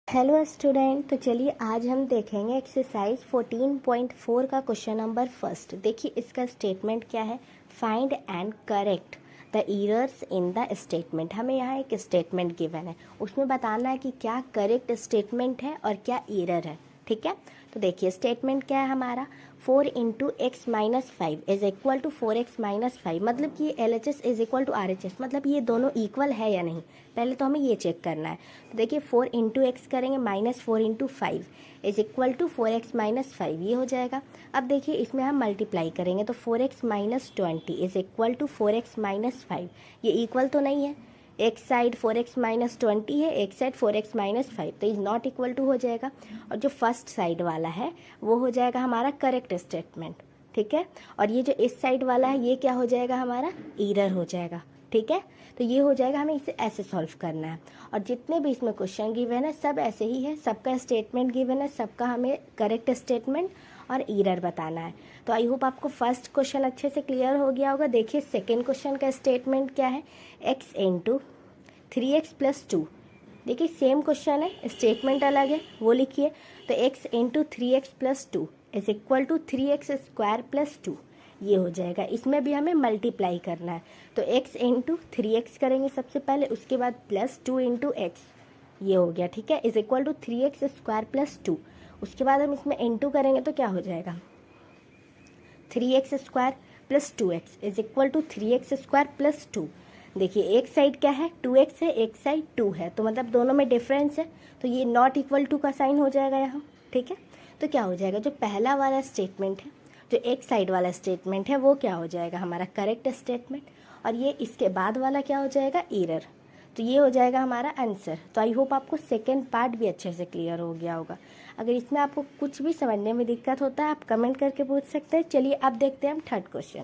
Hello student, तो चलिए आज हम देखेंगे एक्सरसाइज 14.4 का क्वेश्चन नंबर फर्स्ट। देखिए इसका स्टेटमेंट क्या है। Find and correct the errors in the statement. हमें यहाँ एक स्टेटमेंट गिवन है, उसमें बताना है कि क्या करेक्ट स्टेटमेंट है और क्या एरर है। ठीक है, तो देखिए स्टेटमेंट क्या है हमारा। 4 into x minus 5 is equal to 4x minus 5। मतलब कि LHS is equal to RHS, मतलब ये दोनों इक्वल है या नहीं, पहले तो हमें ये चेक करना है। तो देखिए 4 इंटू एक्स करेंगे minus 4 into 5 is equal to 4x minus 5, ये हो जाएगा। अब देखिए इसमें हम मल्टीप्लाई करेंगे तो 4x minus 20 is equal to 4x minus 5। ये इक्वल तो नहीं है, एक साइड 4x माइनस 20 है, एक साइड 4x माइनस 5, तो इज नॉट इक्वल टू हो जाएगा। और जो फर्स्ट साइड वाला है वो हो जाएगा हमारा करेक्ट स्टेटमेंट। ठीक है, और ये जो इस साइड वाला है ये क्या हो जाएगा हमारा एरर हो जाएगा। ठीक है, तो ये हो जाएगा, हमें इसे ऐसे सॉल्व करना है। और जितने भी इसमें क्वेश्चन गिवन है सब ऐसे ही है, सबका स्टेटमेंट गिवन है, सबका हमें करेक्ट स्टेटमेंट और एरर बताना है। तो आई होप आपको फर्स्ट क्वेश्चन अच्छे से क्लियर हो गया होगा। देखिए सेकेंड क्वेश्चन का स्टेटमेंट क्या है। x into 3x plus 2। देखिए सेम क्वेश्चन है, स्टेटमेंट अलग है, वो लिखिए। तो x into 3x plus 2 is equal to 3x square plus 2, ये हो जाएगा। इसमें भी हमें मल्टीप्लाई करना है, तो x इंटू 3x करेंगे सबसे पहले, उसके बाद प्लस 2 इंटू एक्स, ये हो गया। ठीक है, is equal to 3x square plus 2। उसके बाद हम इसमें इंटू करेंगे तो क्या हो जाएगा 3x square plus 2x is equal to 3x square plus 2। देखिए एक साइड क्या है 2x है, एक साइड 2 है, तो मतलब दोनों में डिफरेंस है, तो ये नॉट इक्वल टू का साइन हो जाएगा यहाँ। ठीक है, तो क्या हो जाएगा, जो पहला वाला स्टेटमेंट है, जो एक साइड वाला स्टेटमेंट है, वो क्या हो जाएगा हमारा करेक्ट स्टेटमेंट, और ये इसके बाद वाला क्या हो जाएगा एरर। तो ये हो जाएगा हमारा आंसर। तो आई होप आपको सेकेंड पार्ट भी अच्छे से क्लियर हो गया होगा। अगर इसमें आपको कुछ भी समझने में दिक्कत होता है आप कमेंट करके पूछ सकते हैं। चलिए अब देखते हैं हम थर्ड क्वेश्चन।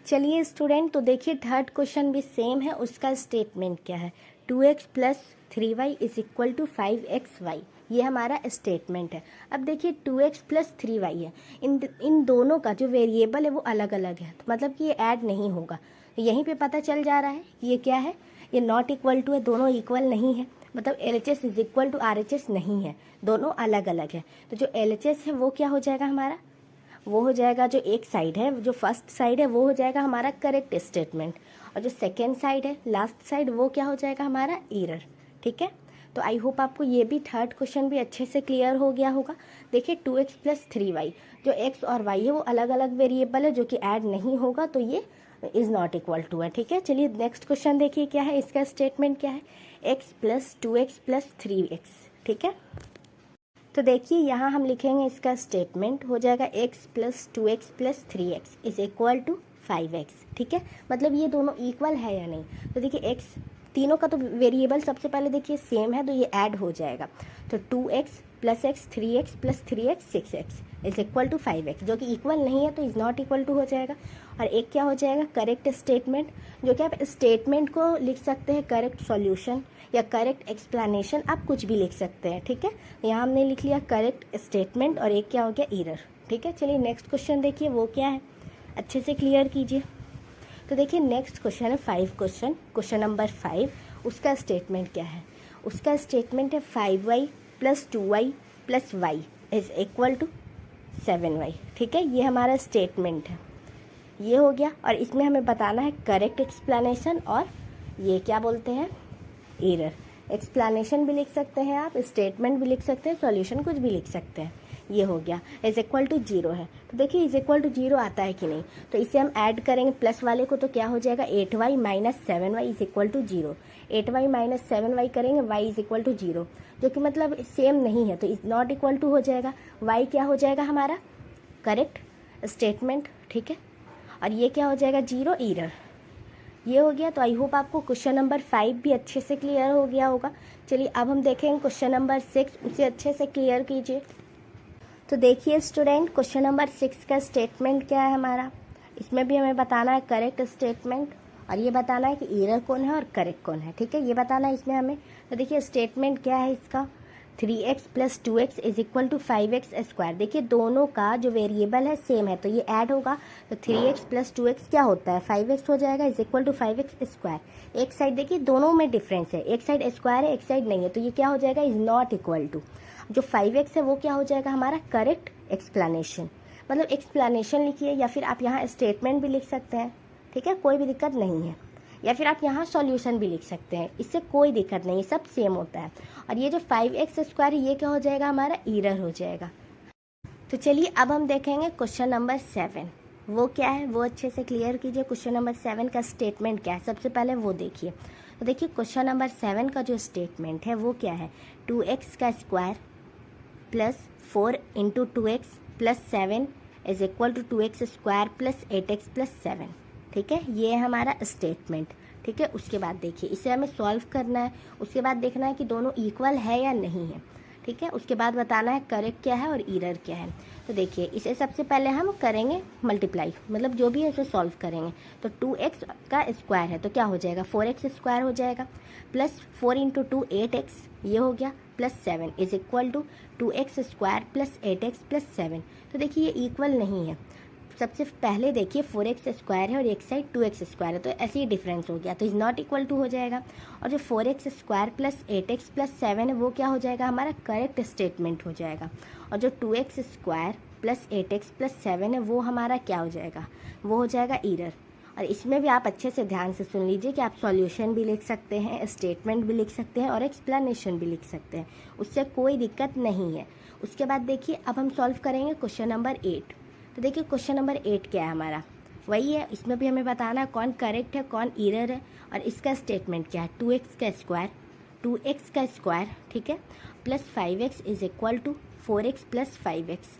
चलिए स्टूडेंट, तो देखिए थर्ड क्वेश्चन भी सेम है, उसका स्टेटमेंट क्या है। 2x plus 3y is equal to 5xy, ये हमारा स्टेटमेंट है। अब देखिए 2x प्लस 3y है, इन दोनों का जो वेरिएबल है वो अलग अलग है, तो मतलब कि ये ऐड नहीं होगा। तो यहीं पे पता चल जा रहा है ये क्या है, ये नॉट इक्वल टू है, दोनों इक्वल नहीं है, मतलब LHS is equal to RHS नहीं है, दोनों अलग अलग है। तो जो LHS है वो क्या हो जाएगा हमारा, वो हो जाएगा जो एक साइड है, जो फर्स्ट साइड है वो हो जाएगा हमारा करेक्ट स्टेटमेंट, और जो सेकेंड साइड है लास्ट साइड वो क्या हो जाएगा हमारा एरर। ठीक है, तो आई होप आपको ये भी थर्ड क्वेश्चन भी अच्छे से क्लियर हो गया होगा। देखिए 2x प्लस 3y, जो x और y है वो अलग अलग वेरिएबल है जो कि ऐड नहीं होगा, तो ये इज नॉट इक्वल टू है। ठीक है, चलिए नेक्स्ट क्वेश्चन देखिए क्या है, इसका स्टेटमेंट क्या है। x plus 2x plus 3x। ठीक है, तो देखिए यहाँ हम लिखेंगे इसका स्टेटमेंट हो जाएगा x plus 2x plus 3x is equal to 5x। ठीक है, मतलब ये दोनों इक्वल है या नहीं। तो देखिए x, तीनों का तो वेरिएबल सबसे पहले देखिए सेम है, तो ये ऐड हो जाएगा। तो 2x plus x 3x plus 3x 6x is equal to 5x, जो कि इक्वल नहीं है तो इज नॉट इक्वल टू हो जाएगा। और एक क्या हो जाएगा करेक्ट स्टेटमेंट, जो कि आप स्टेटमेंट को लिख सकते हैं करेक्ट सॉल्यूशन या करेक्ट एक्सप्लेनेशन, आप कुछ भी लिख सकते हैं। ठीक है, यहाँ हमने लिख लिया करेक्ट स्टेटमेंट, और एक क्या हो गया एरर। ठीक है, चलिए नेक्स्ट क्वेश्चन देखिए वो क्या है, अच्छे से क्लियर कीजिए। तो देखिए नेक्स्ट क्वेश्चन है 5 क्वेश्चन नंबर 5। उसका स्टेटमेंट क्या है, उसका स्टेटमेंट है 5y plus 2y plus y is equal to 7y। ठीक है, ये हमारा स्टेटमेंट है, ये हो गया। और इसमें हमें बताना है करेक्ट एक्सप्लेनेशन और ये क्या बोलते हैं एरर। एक्सप्लेनेशन भी लिख सकते हैं आप, स्टेटमेंट भी लिख सकते हैं, सॉल्यूशन कुछ भी लिख सकते हैं। ये हो गया, इज इक्वल टू 0 है। तो देखिए इज इक्वल टू 0 आता है कि नहीं, तो इसे हम ऐड करेंगे प्लस वाले को, तो क्या हो जाएगा 8y minus 7y is equal to 0। 8y minus 7y करेंगे, y इज इक्वल टू 0, जो कि मतलब सेम नहीं है, तो इज नॉट इक्वल टू हो जाएगा। y क्या हो जाएगा हमारा करेक्ट स्टेटमेंट। ठीक है, और ये क्या हो जाएगा 0 एरर, ये हो गया। तो आई होप आपको क्वेश्चन नंबर 5 भी अच्छे से क्लियर हो गया होगा। चलिए अब हम देखेंगे क्वेश्चन नंबर 6, उसे अच्छे से क्लियर कीजिए। तो देखिए स्टूडेंट क्वेश्चन नंबर 6 का स्टेटमेंट क्या है हमारा, इसमें भी हमें बताना है करेक्ट स्टेटमेंट, और ये बताना है कि एरर कौन है और करेक्ट कौन है। ठीक है, ये बताना है इसमें हमें। तो देखिए स्टेटमेंट क्या है इसका, 3x plus 2x is equal to 5x square. देखिए दोनों का जो वेरिएबल है सेम है तो ये ऐड होगा, तो 3x प्लस 2x क्या होता है 5x हो जाएगा is equal to 5x square. एक साइड देखिए दोनों में डिफरेंस है, एक साइड स्क्वायर है एक साइड नहीं है, तो ये क्या हो जाएगा इज नॉट इक्वल टू, जो 5x है वो क्या हो जाएगा हमारा करेक्ट एक्सप्लेनेशन। मतलब एक्सप्लेनेशन लिखिए या फिर आप यहाँ स्टेटमेंट भी लिख सकते हैं, ठीक है, कोई भी दिक्कत नहीं है, या फिर आप यहाँ सॉल्यूशन भी लिख सकते हैं, इससे कोई दिक्कत नहीं, सब सेम होता है। और ये जो 5x स्क्वायर ये क्या हो जाएगा हमारा एरर हो जाएगा। तो चलिए अब हम देखेंगे क्वेश्चन नंबर 7, वो क्या है वो अच्छे से क्लियर कीजिए। क्वेश्चन नंबर 7 का स्टेटमेंट क्या है सबसे पहले वो देखिए। तो देखिए क्वेश्चन नंबर 7 का जो स्टेटमेंट है वो क्या है, 2x का square plus 4 into 2x plus 7 is equal to 2x square plus 8x plus 7। ठीक है, ये है हमारा स्टेटमेंट। ठीक है, उसके बाद देखिए इसे हमें सॉल्व करना है, उसके बाद देखना है कि दोनों इक्वल है या नहीं है। ठीक है, उसके बाद बताना है करेक्ट क्या है और एरर क्या है। तो देखिए इसे सबसे पहले हम करेंगे मल्टीप्लाई, मतलब जो भी है उसे सॉल्व करेंगे। तो 2x का स्क्वायर है तो क्या हो जाएगा 4x स्क्वायर हो जाएगा, प्लस 4 इंटू 2 8x ये हो गया, plus 7 is equal to 2x square plus 8x plus 7। तो देखिए ये इक्वल नहीं है। सबसे पहले देखिए 4x स्क्वायर है और एक साइड 2x स्क्वायर है, तो ऐसे ही डिफरेंस हो गया, तो इज नॉट इक्वल टू हो जाएगा। और जो 4x square plus 8x plus 7 है वो क्या हो जाएगा हमारा करेक्ट स्टेटमेंट हो जाएगा। और जो 2x square plus 8x plus 7 है वो हमारा क्या हो जाएगा, वो हो जाएगा एरर। और इसमें भी आप अच्छे से ध्यान से सुन लीजिए कि आप सॉल्यूशन भी लिख सकते हैं, स्टेटमेंट भी लिख सकते हैं और एक्सप्लेनेशन भी लिख सकते हैं, उससे कोई दिक्कत नहीं है। उसके बाद देखिए अब हम सॉल्व करेंगे क्वेश्चन नंबर 8। तो देखिए क्वेश्चन नंबर 8 क्या है हमारा, वही है, इसमें भी हमें बताना है कौन करेक्ट है कौन एरर है। और इसका स्टेटमेंट क्या है, 2x का स्क्वायर ठीक है plus 5x is equal to 4x plus 5x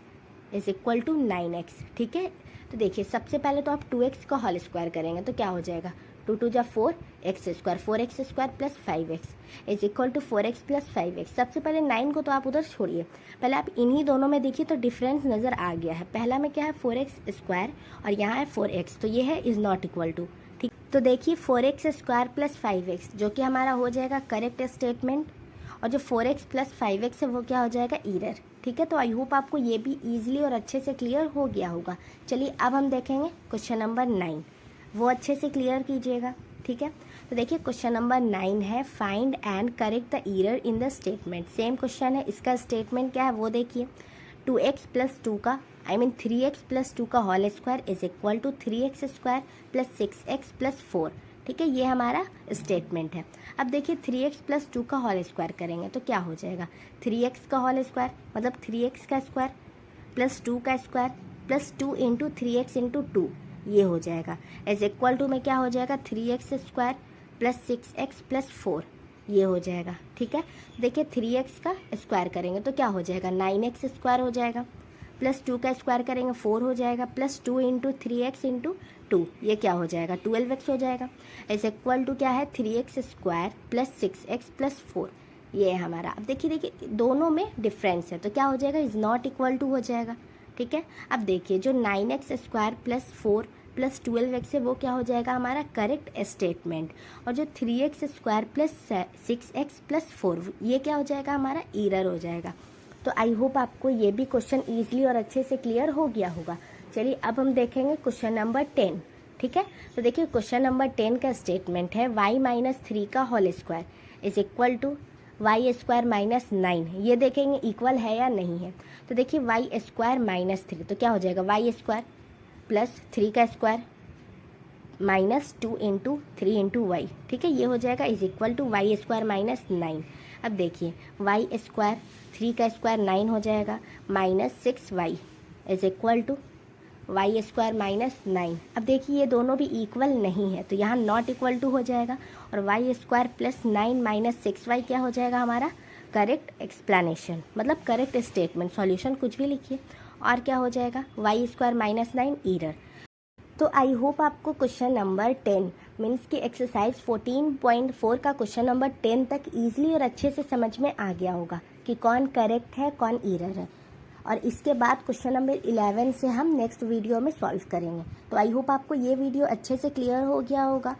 is equal to 9x। ठीक है, तो देखिए सबसे पहले तो आप 2x का होल स्क्वायर करेंगे तो क्या हो जाएगा 2 2 जा 4x square 4x square plus 5x is equal to 4x plus 5x। सबसे पहले 9 को तो आप उधर छोड़िए, पहले आप इन्हीं दोनों में देखिए तो डिफरेंस नज़र आ गया है। पहला में क्या है 4x स्क्वायर और यहाँ है 4x, तो ये है इज़ नॉट इक्वल टू। ठीक, तो देखिए 4x स्क्वायर प्लस 5x जो कि हमारा हो जाएगा करेक्ट स्टेटमेंट, और जो 4x प्लस 5x है वो क्या हो जाएगा एरर। ठीक है, तो आई होप आपको ये भी ईजिली और अच्छे से क्लियर हो गया होगा। चलिए अब हम देखेंगे क्वेश्चन नंबर 9, वो अच्छे से क्लियर कीजिएगा। ठीक है, तो देखिए क्वेश्चन नंबर 9 है find and correct the error in the statement. Same question है, इसका स्टेटमेंट क्या है वो देखिए, 2x प्लस 2 का 3x प्लस 2 का whole square is equal to 3x square plus 6x plus 4। ठीक है, ये हमारा स्टेटमेंट है। अब देखिए 3x प्लस 2 का होल स्क्वायर करेंगे तो क्या हो जाएगा 3x का होल स्क्वायर मतलब 3x का स्क्वायर प्लस 2 का square plus 2 into 3x into 2 ये हो जाएगा, एज इक्वल टू में क्या हो जाएगा 3x square plus 6x plus 4 ये हो जाएगा। ठीक है, देखिए 3x का स्क्वायर करेंगे तो क्या हो जाएगा 9x स्क्वायर हो जाएगा, प्लस 2 का स्क्वायर करेंगे 4 हो जाएगा, प्लस 2 इंटू 3x इंटू 2 ये क्या हो जाएगा 12x हो जाएगा, एज इक्वल टू क्या है 3x square plus 6x plus 4 ये है हमारा। अब देखिए दोनों में डिफरेंस है तो क्या हो जाएगा इज़ नॉट इक्वल टू हो जाएगा। ठीक है, अब देखिए जो 9x square plus 4 plus 12x है वो क्या हो जाएगा हमारा करेक्ट स्टेटमेंट, और जो 3x square plus 6x plus 4 ये क्या हो जाएगा हमारा एरर हो जाएगा। तो आई होप आपको ये भी क्वेश्चन ईजिली और अच्छे से क्लियर हो गया होगा। चलिए अब हम देखेंगे क्वेश्चन नंबर 10। ठीक है, तो देखिए क्वेश्चन नंबर 10 का स्टेटमेंट है y माइनस 3 का whole square is equal to y square minus 9। ये देखेंगे इक्वल है या नहीं है। तो देखिए वाई स्क्वायर माइनस 3 तो क्या हो जाएगा वाई स्क्वायर प्लस 3 का square minus 2 into 3 into y. ठीक है, ये हो जाएगा is equal to y square minus 9। अब देखिए वाई स्क्वायर 3 का स्क्वायर 9 हो जाएगा minus 6y is equal to y square minus 9। अब देखिए ये दोनों भी इक्वल नहीं है तो यहाँ नॉट इक्वल टू हो जाएगा, और Y square plus 9 minus 6y क्या हो जाएगा हमारा करेक्ट एक्सप्लेनेशन, मतलब करेक्ट स्टेटमेंट। सॉल्यूशन कुछ भी लिखिए, और क्या हो जाएगा वाई स्क्वायर माइनस 9 एरर। तो आई होप आपको क्वेश्चन नंबर 10 मीन्स की एक्सरसाइज 14.4 का क्वेश्चन नंबर 10 तक ईजिली और अच्छे से समझ में आ गया होगा कि कौन करेक्ट है कौन एरर है। और इसके बाद क्वेश्चन नंबर 11 से हम नेक्स्ट वीडियो में सॉल्व करेंगे। तो आई होप आपको ये वीडियो अच्छे से क्लियर हो गया होगा।